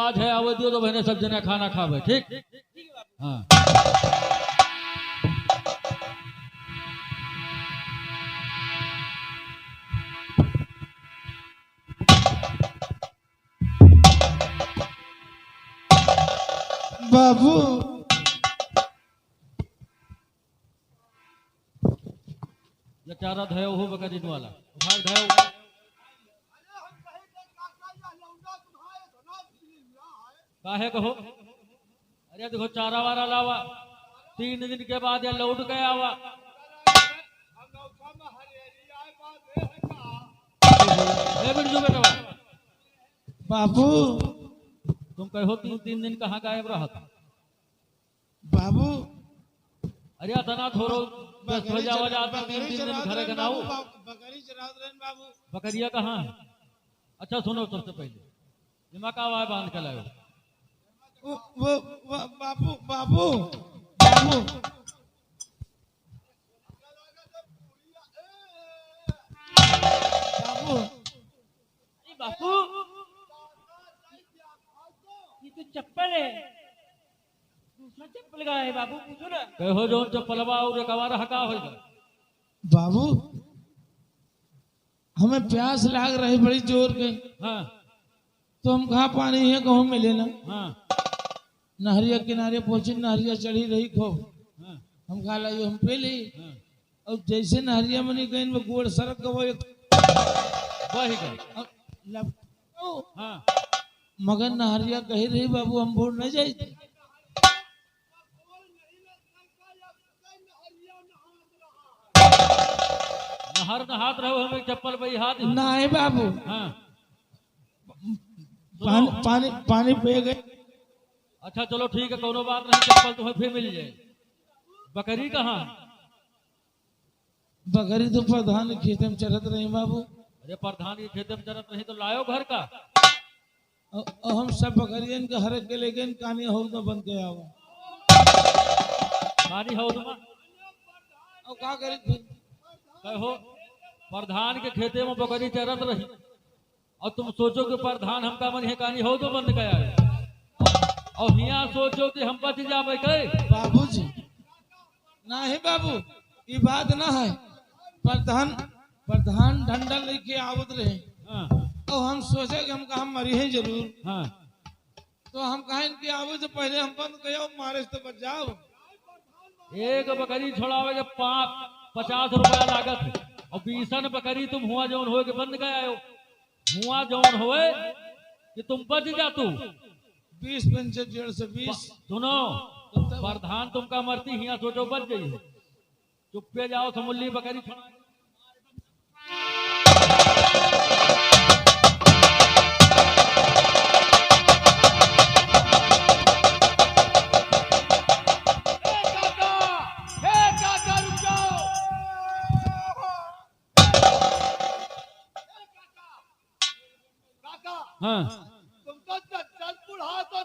रिवाज है आवे दियो तो बहने सब जना खाना खावे ठीक। हाँ बाबू ये चारा धयो हो बकरी वाला उठा धयो। काहे कहो अरे देखो चारा वारा लावा 3 दिन के बाद ये लौट गया आवा। बाबू तुम कहो 3 दिन कहाँ गायब रहा था बाबू अरे अतना थोरो बस हो जावा जाता 3 दिन घरे गनाऊ। बकरी चरात रहन बाबू। बकरिया कहाँ है? अच्छा सुनो सबसे पहले दिमाग का आवाज बांध के लाओ। वो बाबू बाबू बाबू बाबू बापू ये तो चप्पल है दूसरा चप्पल का है बाबू पूछो ना। कहो जो चप्पलवा और कवारा हका होगा। बाबू हमें प्यास लाग रही बड़ी जोर के। हाँ तो हम कहाँ पानी है कहूँ मिले ना। हाँ नहरिया किनारे पहुंचे नहरिया चढ़ी रही खूब। हाँ हम खा लाई हम पे ली हाँ और जैसे नहरिया मनी गई वो गोड़ सड़क का वो वही गई। हाँ मगर नहरिया कही रही बाबू हम भूल न जाए। नहर नहात रहो हमें चप्पल पे हाथ। ना है बाबू। हाँ पानी पानी पानी पे गए। अच्छा चलो ठीक है कोनो बात नहीं चप्पल तुम्हें फिर मिल जाए। बकरी कहाँ? बकरी तो प्रधान खेत में चढ़त रही बाबू। अरे प्रधान के खेत में चढ़त नहीं तो लायो घर का। और हम सब बकरियन के हर के लेकिन कहानी हो तो बन गया हुआ। कहानी हो तुम और क्या करी थी कहो प्रधान के खेते में बकरी चढ़त रही और तुम सोचो कि प्रधान हमका मन है कहानी हो तो बंद गया है। और यहाँ सोचो कि हम बच जावे गए। बाबू जी ना है बाबू ये बात ना है। प्रधान डंडा लेके आवत रहे। हाँ और हम सोचे कि हम कहा मरी है जरूर। हाँ तो हम कहा इनके आवे से पहले हम बंद गया मारे से तो बच जाओ। एक बकरी छोड़ावे के 50 रुपया लागत है और 20 बकरी तुम हुआ जौन हो के बंद गया हो। हुआ जौन होए कि तुम बच जा तू 20 पंचे 150। सुनो प्रधान तुमका मरती हिया सोचो बच गई है। चुप्पे जाओ समुल्ली बकरी छोड़ा। हाँ तुम तो चल बुढ़ा तो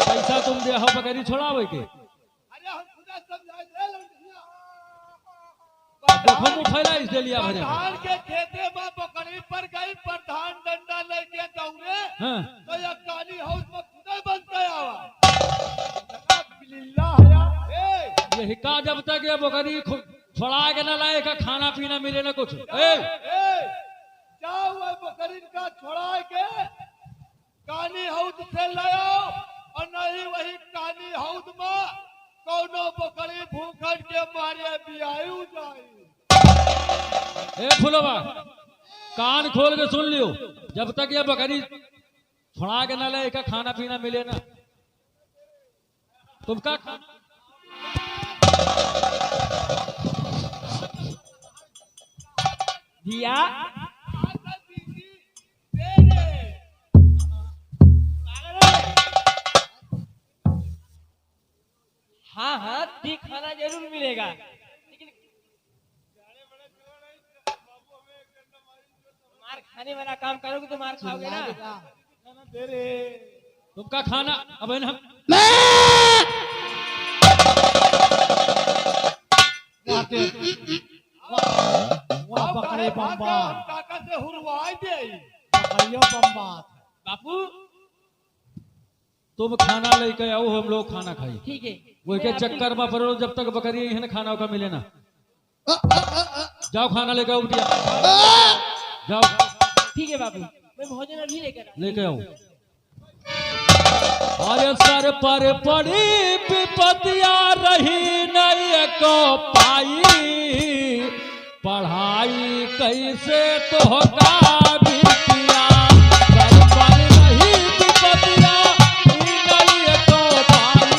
पैसा तुम दे हो बकरी छोड़ावे के। अरे हम खुदा समझाए दे देखो मुठैला इसलिए लिया भरे। प्रधान के खेते में बकरी पर गई प्रधान डंडा लेके दौड़े। हाँ तो ये काली हाउस में खुदा बन गया हुआ बिल्ला है। यही का जब तक ये बकरी छोड़ा के न लाए का खाना पीना मिले ना कुछ। जाओ वो बकरी का छोड़ा के काली हाउस से लाओ और नहीं वही काली हाउस में कौनो बकरी भूखट के मारे बियायु जाए। ए फुलवा कान खोल के सुन लियो जब तक ये बकरी छोड़ा के न लाए का खाना पीना मिले ना तुमका दिया हाँ हाँ ठीक खाना जरूर मिलेगा लेकिन मार खाने वाला काम करोगे तो मार खाओगे ना। तुमका खाना अब हम बकरी बम्बार काका से हुरवाई दे बकरियों बम्बार बापू तुम खाना लेके आओ, हम लोग खाना खाई। ठीक है। वही के मैं आपकी- चक्कर में पड़ो, जब तक बकरी है ना खाना का मिले ना। जाओ खाना लेके आओ बिटिया, जाओ ठीक है बाबू, मैं भोजन अभी लेकर आता लेके आओ। अरे सर पर पड़ी विपतिया रही नहीं को पाई, पढ़ाई कैसे तो होगा बिटिया। सर पर रही विपतिया नहीं को पाई,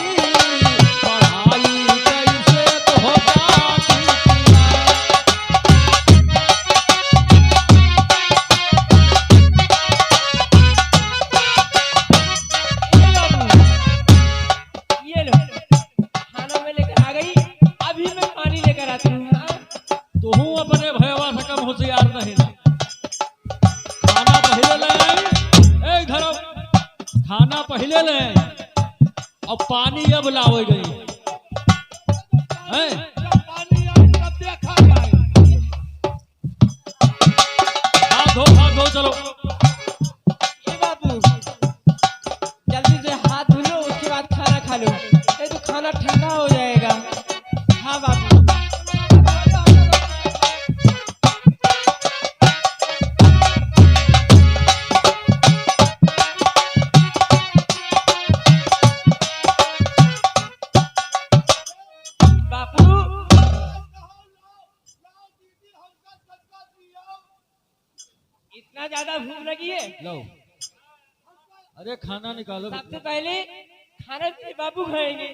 पढ़ाई कैसे तो होगा बिटिया। ये लो, खाना मैं लेकर आ गई, अभी मैं पानी लेकर आती हूँ। हाँ? तो हूँ अपने भयवा से कम होशियार नहीं ना। खाना पहले ले आई, ए घरों खाना पहले ले आई, और पानी अब लावे गई हैं। जब पानी आए तब देखा जाए। हाथ धो चलो। ये बाबू जल्दी से हाथ धो लो, उसके बाद खाना खा लो, नहीं तो खाना ठंडा हो जाएगा। हाँ बाबू। बापू इतना ज्यादा भूख लगी है, लो, अरे खाना निकालो। सबसे पहले खाना मेरे बाबू खाएंगे।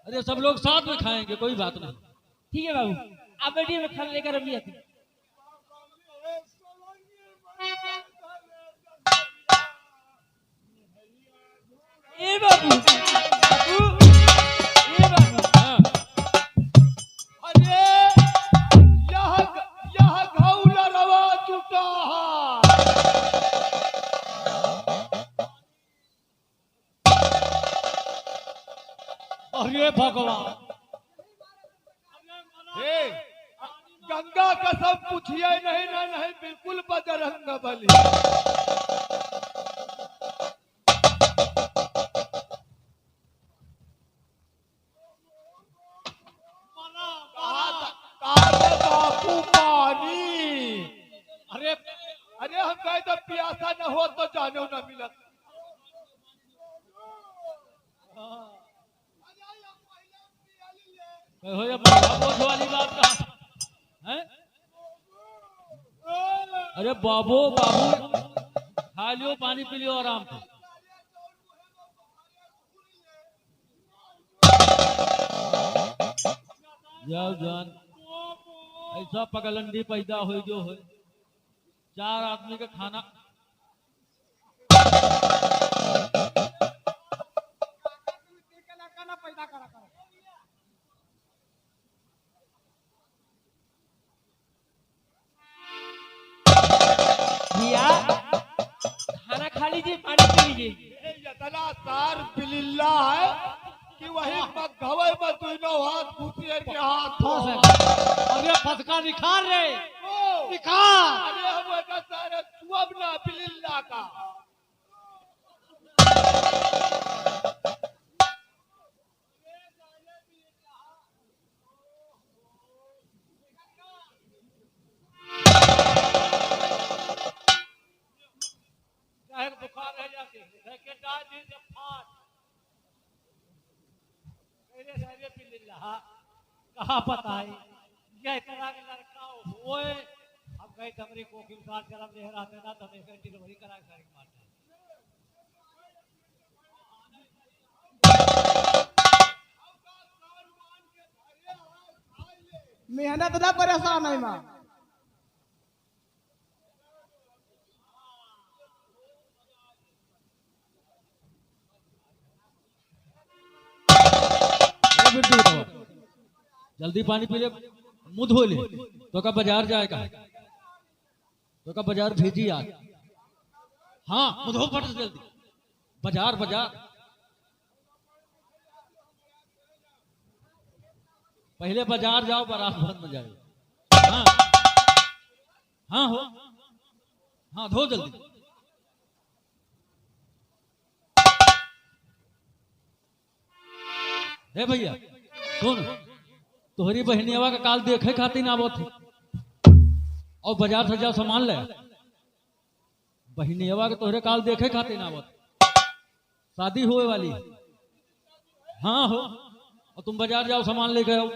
अरे सब लोग साथ में खाएंगे, कोई बात नहीं। ठीक है बाबू, आप बैठिए, मैं खाना लेकर अभी आती हूँ। ए बाबू, बाबू, ए बाबू, हाँ, अरे यह घौला रवा चुका है। अरे भगवान, हे, गंगा का सब पूछिए नहीं ना, नहीं बिल्कुल बजरंग बली। कहा था बापू पानी। अरे हम कहे तो प्यासा न हो तो जानो न मिलत। हो या बोझ वाली बात कहा है। अरे बाबू खा लियो, पानी पी लियो आराम से। जाओ जान, ऐसा पगलंडी पैदा हो जो हो, 4 आदमी का खाना। भैया खाना खा लीजिए, पानी पी लीजिए। इतना सार बिलिल्ला है कि वही मगहवे में दोनों हाथ घुसिए के हाथ हो। अरे फटका निकाल रे, ओ, निकाल। अरे हम ऐसा सारे सुअब ना बिलिल्ला का। बुखार रह जाते कहा पता है क्या तरह के लड़का हो, हम कहीं तमरी को के साथ गरम रह रहा था ना, तो हमें डिलीवरी करा के मारता। मेहनत ना परेशान है माँ। जल्दी पानी पी ले, मुंह धो ले। तो का बाजार जाएगा, तो का बाजार भेजी आज। हाँ मुंह धो फट से जल्दी, बाजार बाजार। पहले बाजार जाओ, बारात भर में जाओ। हाँ हाँ हो, हाँ धो जल्दी। हे भैया सुन, तोहरी बहनियावा का काल देखे खातिर आवत थी और बाजार से जाओ सामान ले। बहनियावा के तोहरे काल देखे खातिर आवत, शादी होए वाली। हाँ हो, और तुम बाजार जाओ सामान लेके आओ।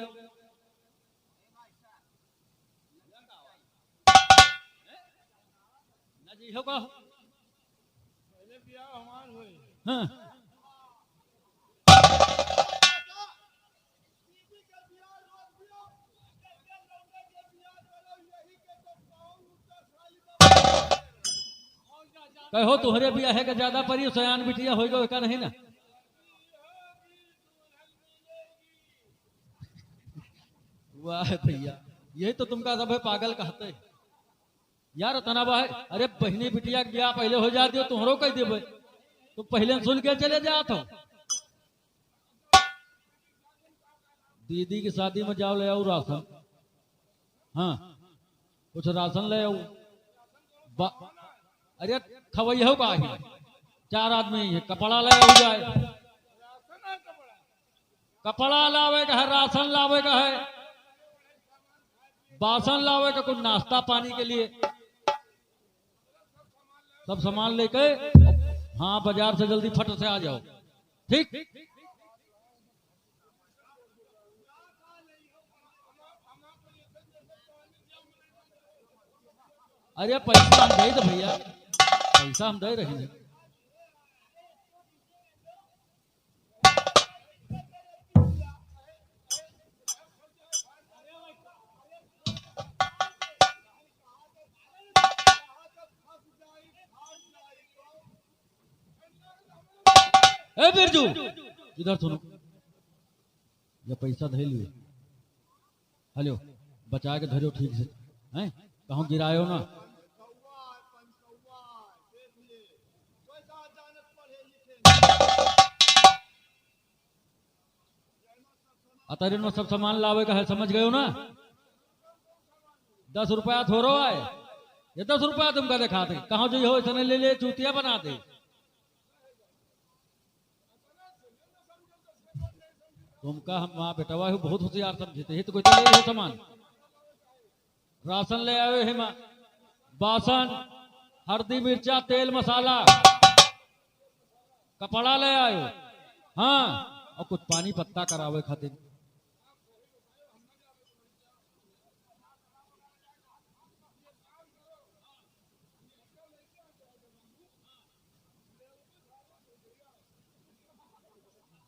ना जी हो का पहले बियाह हमार होए। हाँ कहो तुहरे बिया है का ज्यादा परी सयान बिटिया हो गए का नहीं ना। वाह भैया, यही तो तुमका सब है पागल कहते हैं यार। तना बा है, अरे बहनी बिटिया के ब्याह पहले हो जाती हो तुहरो कह देवे, तुम पहले सुन के चले जात हो। दीदी की शादी में जाओ ले आओ राशन। हाँ कुछ राशन ले आओ। अरे खवैया का ही 4 आदमी है, कपड़ा ले हो जाए। कपड़ा लावे का है, राशन लावे का है, बासन लावे का, कुछ नाश्ता पानी के लिए सब सामान लेके हाँ बाजार से जल्दी फट से आ जाओ। ठीक अरे पैसा हम दे दो भैया, पैसा हम दे रहे हैं। ए बिरजू इधर सुनो, ये पैसा धे लियो। हेलो बचा के धरो ठीक से, हैं कहूँ गिरायो ना। अतरे नो सब सामान लावे का है, समझ गए हो ना। 10 रुपया थोड़ो आए, ये 10 रुपया तुमका दिखा दे। कहाँ जो हो इतने ले ले चूतिया बना दे। तुमका हम वहां बेटवा हो बहुत होशियार समझे थे, तो कोई तो ले सामान। राशन ले आए है माँ, बासन, हल्दी मिर्चा तेल मसाला, कपड़ा ले आयो। हाँ और कुछ पानी पत्ता करावे खातिर।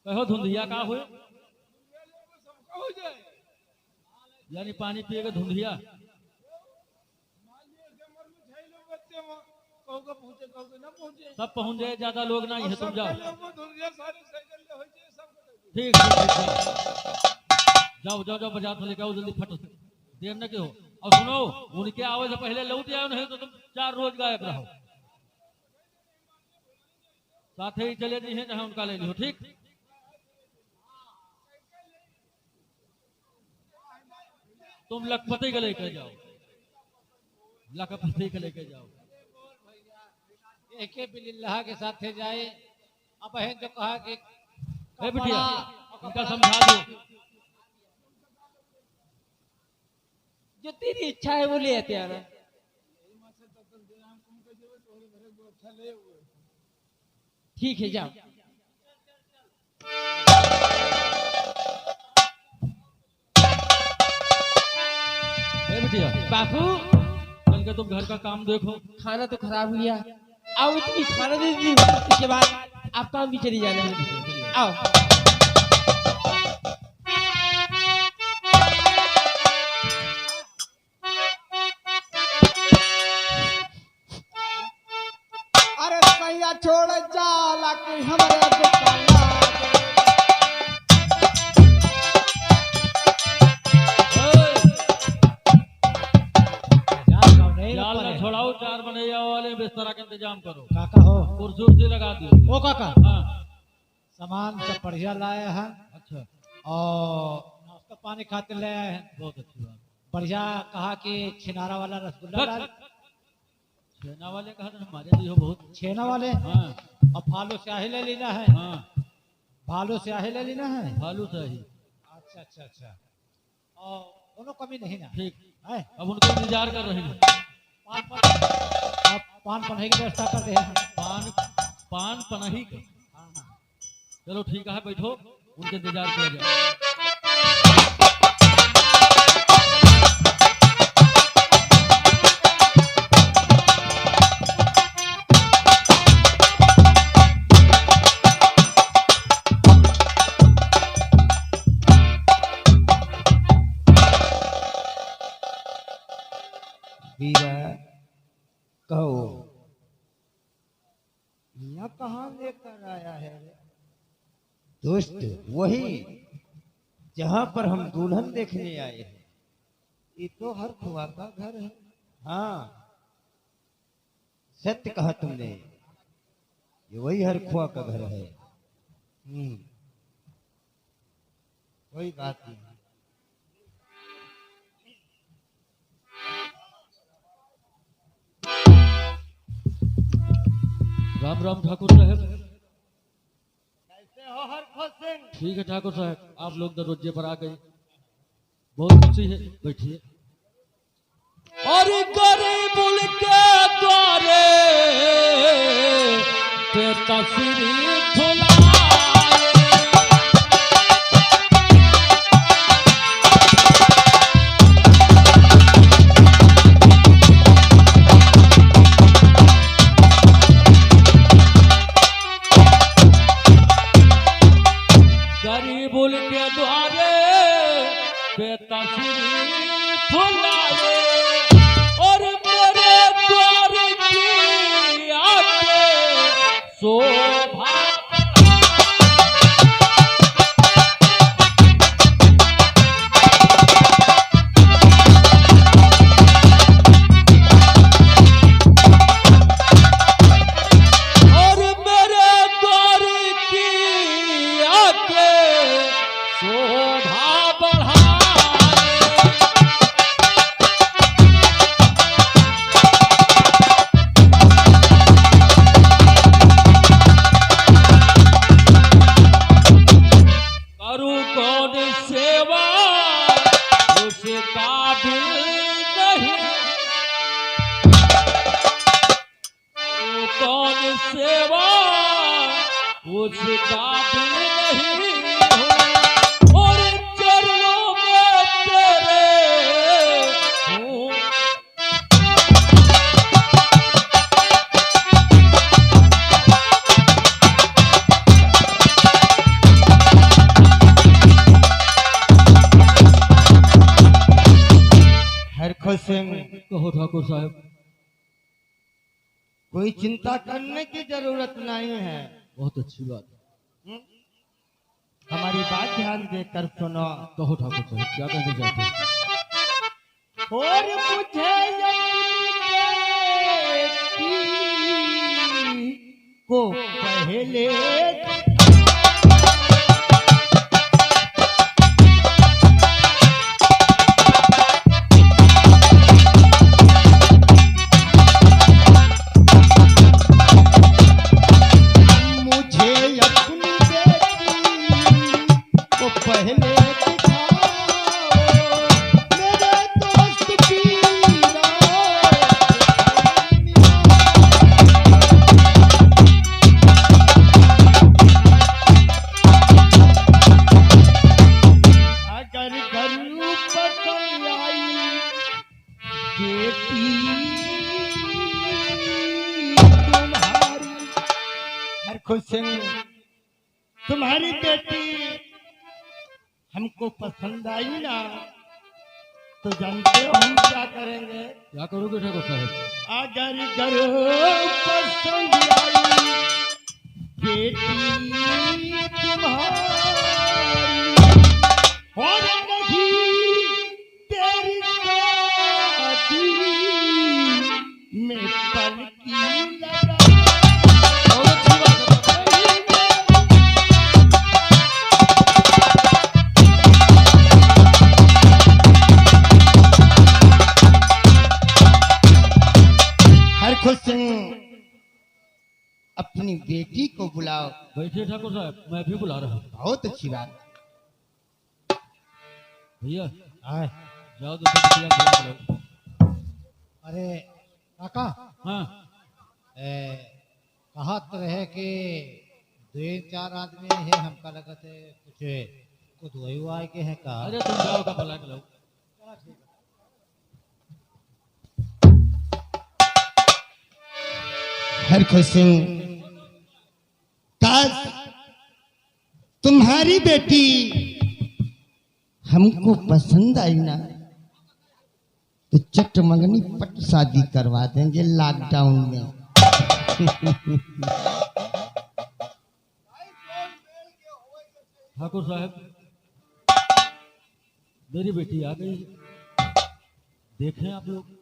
कहो धुंधिया का हुए, यानी पानी पिएगा धुंधिया। सब पहुंच जाए, ज्यादा लोग ना है, तुम जाओ। ठीक जाओ जाओ जाओ बाजार से लेकर आओ जल्दी फट, देर न क्यों। और सुनो उनके आवे से पहले लौट आओ, नहीं तो तुम 4 रोज गायब रहो। साथ ही चले नहीं है जहां उनका ले लो। ठीक तुम लखपति के लेकर जाओ, लखपति के लेकर जाओ। एके बिल्लाह के साथ जाए। अब है जो कहा कि ए बिटिया इनका समझा दो। जो तेरी इच्छा है वो ले आते आना। ठीक है जाओ। ए बिटिया बापू चल के तुम घर का काम देखो। खाना तो खराब हुआ, आओ इतनी खाना दे दी, इसके बाद आप काम भी चली जाना है। आओ अरे सैया छोड़ जाला कि हमरे दुकाना जाल में छोड़ाओ, 4 बनैया वाले बिस्तरा का इंतजाम करो। काका हो, कुर्सी उर्सी लगा दियो। ओ काका हाँ सामान सब बढ़िया लाए हैं अच्छा और नाश्ता पानी खाते ले आए हैं। बहुत अच्छी बात। बढ़िया कहा कि छिनारा वाला रसगुल्ला ला- छेना वाले कहा था हमारे लिए हो बहुत। छेना वाले हाँ और फालू शाही ले लेना है। हाँ भालू से आहे ले लेना है। भालू से ही। अच्छा अच्छा अच्छा, और दोनों कमी नहीं ना ठीक है। अब उनको इंतजार कर रहे हैं। आप पान पन्हे की व्यवस्था कर दे हैं। पान पनाही का। हाँ हाँ, चलो ठीक है, बैठो, उनके इंतजार किया जाए। वीरा कहो यहाँ कहाँ लेकर आया है रे? दोस्त वही जहाँ पर हम दुल्हन देखने आए हैं। ये तो हर खुआ का घर है। हाँ सत्य कहा तुमने, ये वही हर खुआ का घर है। कोई बात नहीं। राम राम ठाकुर साहब। कैसे हो हरखुश सिंह? ठीक है ठाकुर साहब, आप लोग दरवाजे पर आ गए, बहुत खुशी है, बैठिए। और गरीबुल के द्वारे पे तस्वीर धुलाए, गरीबुल के द्वारे पे तस्वीर धुलाए, और मेरे द्वार की आके शोभा और मेरे द्वार की आके शोभा बढ़ाए। करूं कौन सेवा उस काबिल नहीं, करूं कौन सेवा उस काबिल नहीं हूँ, और चरणों में तेरे हूँ। हरखुश सिंह, कहो ठाकुर साहब। कोई चिंता करने की जरूरत नहीं है। बहुत अच्छी बात है। हमारी बात ध्यान देकर सुनो। कहो ठाकुर साहब, क्या कहना चाहते हैं? और मुझे बेटी को पहले मुझे अपनी बेटी को पहले दिखाओ, मेरे दोस्त की अगर घर पसंद आई बेटी तुम्हारी, हरखुश सिंह तुम्हारी बेटी हमको पसंद आई ना, तो जानते हो हम क्या करेंगे? क्या करोगे ठाकुर साहब? अगर घर पसंद आई बेटी तुम्हारी, और नहीं तेरी शादी में पल की लगा। बहुत अच्छी बात है। हरखुश सिंह, अपनी बेटी को बुलाओ। बैठिए ठाकुर साहब, मैं भी बुला रहा हूँ। बहुत अच्छी बात। भैया आए। जाओ दूसरे बिटिया को बुला के लाओ। अरे काका, हाँ कहा तो रहे कि 2-4 आदमी है, हमका लगत है कुछ वही हुआ के है का। अरे तुम जाओ का बुला के लाओ। हरखुश सिंह, काश तुम्हारी बेटी हमको पसंद आई ना तो चटमंगनी पट शादी करवा देंगे लॉकडाउन में। ठाकुर साहब, मेरी बेटी आ गई, देखें आप लोग।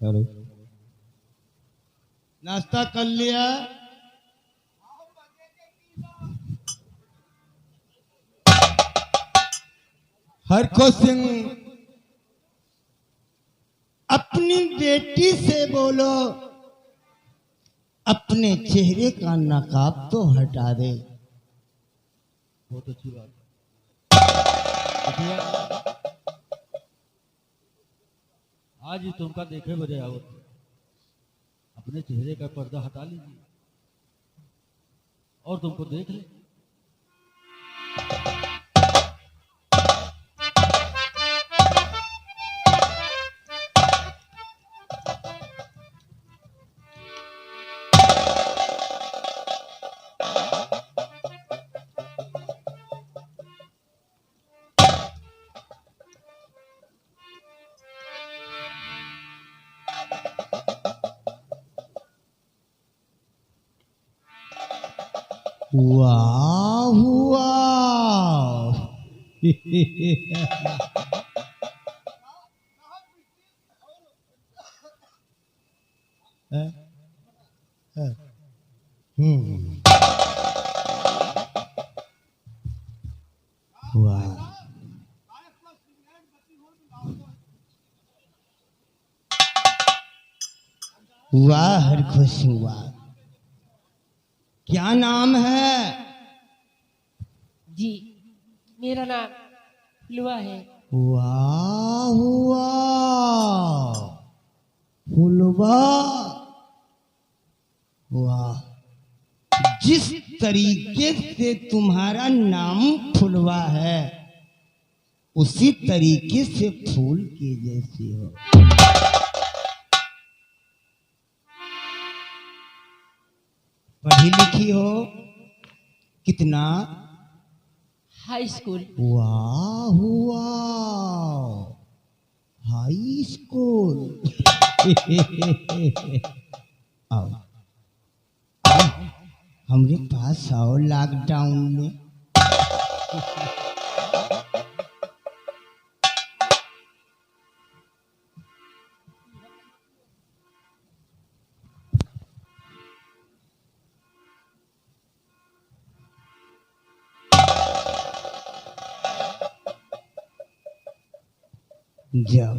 हेलो, नाश्ता कर लिया? हरखुश सिंह, अपनी बेटी से बोलो अपने चेहरे का नकाब तो हटा दे। बहुत अच्छी बात। बिटिया, आज ही तुमका देखे बजे आओ, अपने चेहरे का पर्दा हटा लीजिए और तुमको देख ले। वाह वाह। वाह, वाह हरखुश सिंह, वाह। क्या नाम है? जी, मेरा नाम फुलवा है। वाह वाह, फुलवा, वाह। जिस तरीके से तुम्हारा नाम फुलवा है उसी तरीके से फूल के जैसी हो। पढ़ी लिखी हो कितना? High school. वाह वाह, हाई स्कूल। आओ, हमरे पास आओ लॉकडाउन में। जाओ।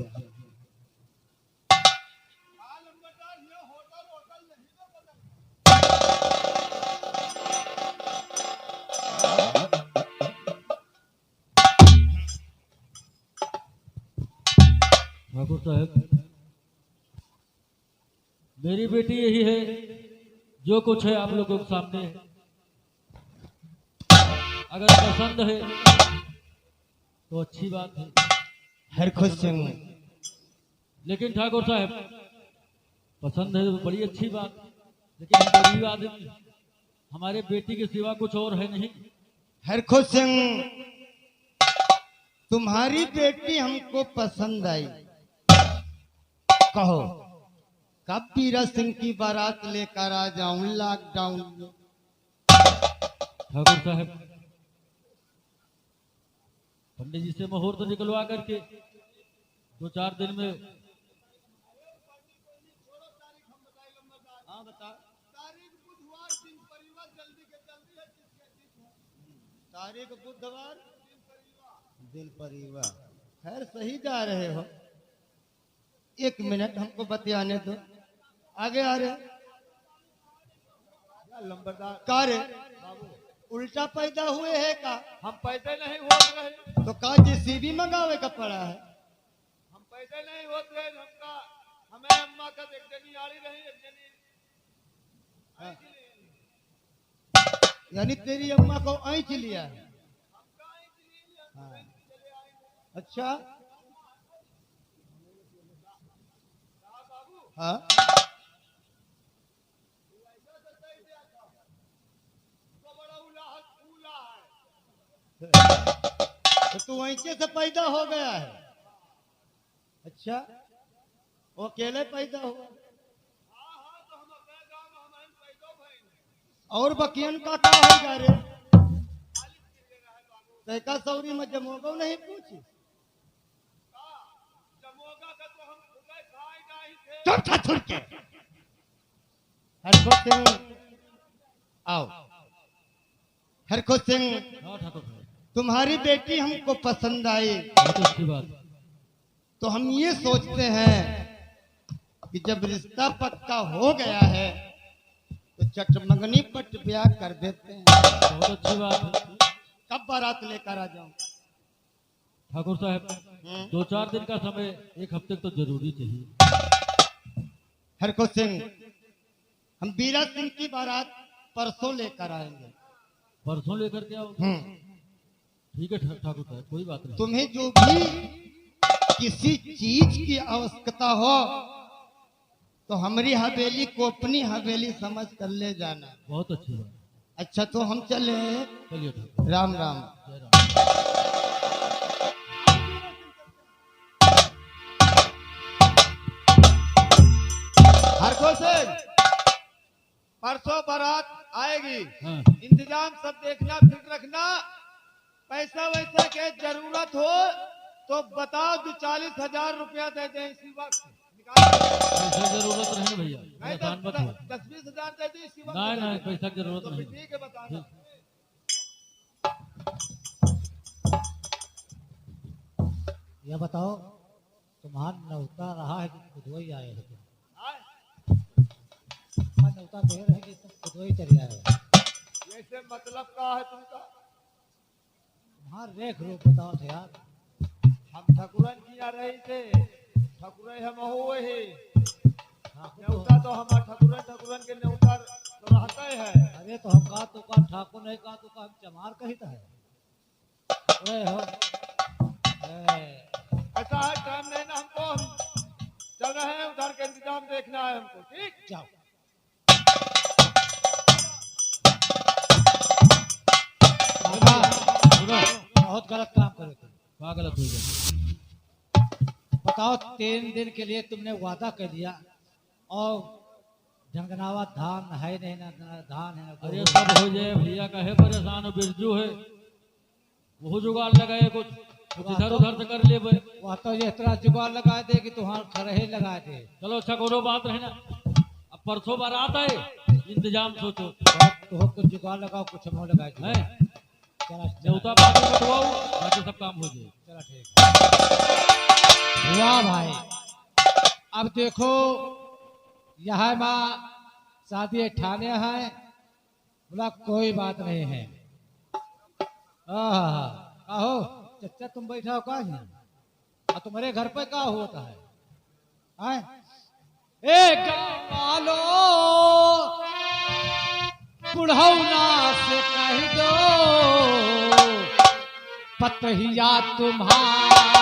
ठाकुर साहब, मेरी बेटी यही है, जो कुछ है आप लोगों के सामने है। अगर पसंद है तो अच्छी बात है, हरखुश सिंह, लेकिन ठाकुर साहब पसंद है तो बड़ी अच्छी बात, लेकिन हम गरीब आदमी, हमारे बेटी के सिवा कुछ और है नहीं। हरखुश सिंह, तुम्हारी बेटी हमको पसंद आई। कहो कब बीरा सिंह की बारात लेकर आ जाऊं लॉकडाउन में? ठाकुर साहब, पंडित जी से मुहूर्त निकलवा करके 2-4 दिन में। हाँ बता। तारीख बुधवार, दिन परिवार, जल्दी के जल्दी है, किसके दिन? तारीख बुधवार, दिन परिवार। खैर सही जा रहे हो। 1 मिनट हमको बतियाने दो। आगे आ रहे लंबरदार का रे? उल्टा पैदा हुए है का? हम पैसे नहीं होत रहे, तो का जेसीबी मंगावे का पड़ा है? हम पैसे नहीं होत रहे, हमका हमें अम्मा का एक जनी आड़ी रही, एक जनी यानी तेरी अम्मा को ऐंच लिया है? हाँ। अच्छा हाँ, तो बड़ा उला है। तो तू ऐंचे से पैदा हो गया है? अच्छा, वो अकेले पैदा हुआ? और बकियन का होगा रे? तैका सौरी में जमोगो नहीं पूछी? जमोगा का तो हम खुदा खाए नहीं थे। चुप था छुड़ के। हरखुश सिंह आओ। हरखुश सिंह, हाँ ठाकुर साहब, तुम्हारी बेटी हमको पसंद आई, बहुत अच्छी बात। तो हम ये सोचते हैं कि जब रिश्ता पक्का हो गया है तो चटमंगनी पट ब्याह कर देते हैं। बहुत अच्छी बात है। कब बारात लेकर आ जाऊं? ठाकुर साहब, 2-4 दिन का समय, 1 हफ्ते तो जरूरी चाहिए। हरखुश सिंह, हम बीरा सिंह की बारात परसों लेकर आएंगे। परसों लेकर के आओ। ठीक है ठाकुर साहब, कोई बात नहीं। तुम्हें जो भी किसी चीज की आवश्यकता हो तो हमारी हवेली को अपनी हवेली समझ कर ले जाना। बहुत अच्छी बात। अच्छा तो हम चले। चलिए ठाकुर, राम राम। जय राम। हरखुश सिंह, परसों बारात आएगी, हाँ, इंतजाम सब देखना, फिक्र रखना। पैसा वैसा के जरूरत हो तो बताओ, 40,000 रुपया दे दें इसी वक्त। पैसा जरूरत नहीं भैया, नहीं परेशान मत हो। 10-20 हजार दे दी इसी वक्त। नहीं नहीं, पैसा की जरूरत तो नहीं। फिर ठीक है, बताना। यह बताओ, तुम्हारा नौता रहा है कि खुद ही आए हो? तुम्हारा नौता कह रहे हैं कि तुम खुद ही चले आए हो। ऐसे मतलब का है तुमका? तुम्हारा रेख रूप बताओ थे यार। हम ठाकुरन किया रही थे, ठाकुर हम हुए ही। ठाकुर न्योता तो हमारा ठाकुरन के न्योता तो रहता ही है। अरे तो हम कहा तो का ठाकुर नहीं कहा तो का हम चमार कही तो है। अरे हो ऐसा है, टाइम नहीं ना हमको, हम चल रहे हैं, उधर का इंतजाम देखना है हमको। ठीक, जाओ। सुनो, बहुत गलत काम करे तुम। क्या गलत हो गया? बताओ, 3 दिन के लिए तुमने वादा कर दिया और झंगनावा धान है नहीं, ना धान है ना अरे गेहूं। सब हो जाए भैया, कहे परेशान हो, बिरजू है, वो जुगाड़ लगाए, कुछ इधर उधर से कर ले बे। वह तो ये तरह जुगाड़ लगा दे कि तुम्हारा खरहे लगा दे। चलो अच्छा, कोनो बात रहे ना। अब परसों बारात आए, इंतजाम सोचो तो कुछ जुगाड़ लगाओ, कुछ हम लगा दे। है। चला न्योता बाकी बटवाओ, बाकी सब काम हो जाए। चला ठीक। वाह भाई, अब देखो यहाँ माँ शादी ठाने है, बोला कोई बात नहीं है। आहा, आहो चचा तुम बैठा हो कहाँ? और तुम्हारे घर पे क्या होता है? आए? ए गाँव वालो बुढ़ौना से कह दो पतहिया तुम्हारा